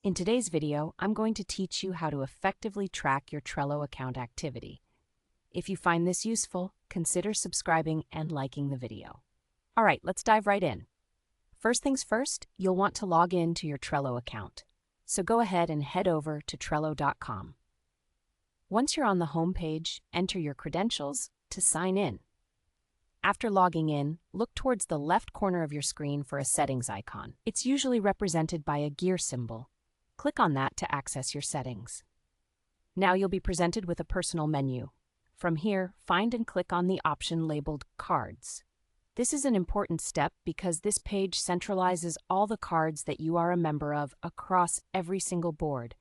In today's video, I'm going to teach you how to effectively track your Trello account activity. If you find this useful, consider subscribing and liking the video. All right, let's dive right in. First things first, you'll want to log in to your Trello account. So go ahead and head over to Trello.com. Once you're on the home page, enter your credentials to sign in. After logging in, look towards the left corner of your screen for a settings icon. It's usually represented by a gear symbol. Click on that to access your settings. Now you'll be presented with a personal menu. From here, find and click on the option labeled Cards. This is an important step because this page centralizes all the cards that you are a member of across every single board.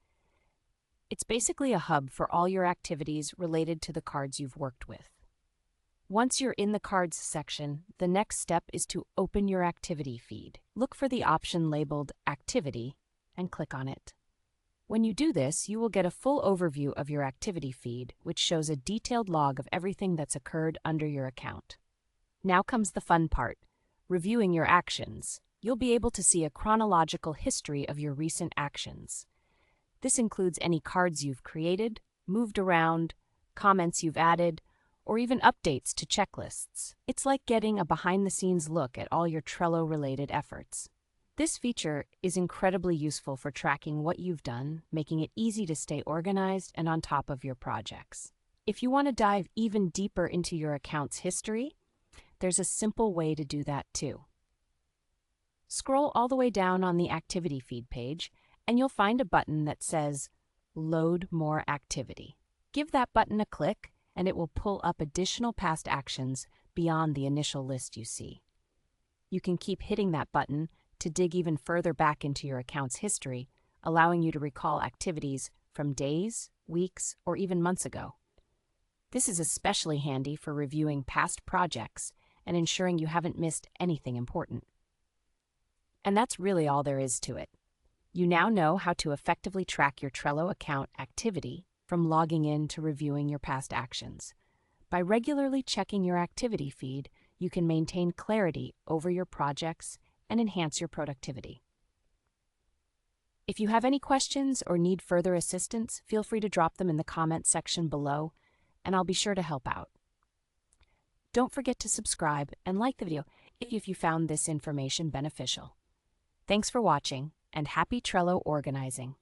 It's basically a hub for all your activities related to the cards you've worked with. Once you're in the Cards section, the next step is to open your activity feed. Look for the option labeled Activity and click on it. When you do this, you will get a full overview of your activity feed, which shows a detailed log of everything that's occurred under your account. Now comes the fun part, reviewing your actions. You'll be able to see a chronological history of your recent actions. This includes any cards you've created, moved around, comments you've added, or even updates to checklists. It's like getting a behind-the-scenes look at all your Trello-related efforts. This feature is incredibly useful for tracking what you've done, making it easy to stay organized and on top of your projects. If you want to dive even deeper into your account's history, there's a simple way to do that too. Scroll all the way down on the activity feed page, and you'll find a button that says Load More Activity. Give that button a click, and it will pull up additional past actions beyond the initial list you see. You can keep hitting that button to dig even further back into your account's history, allowing you to recall activities from days, weeks, or even months ago. This is especially handy for reviewing past projects and ensuring you haven't missed anything important. And that's really all there is to it. You now know how to effectively track your Trello account activity from logging in to reviewing your past actions. By regularly checking your activity feed, you can maintain clarity over your projects and enhance your productivity. If you have any questions or need further assistance, feel free to drop them in the comments section below, and I'll be sure to help out. Don't forget to subscribe and like the video if you found this information beneficial. Thanks for watching, and happy Trello organizing!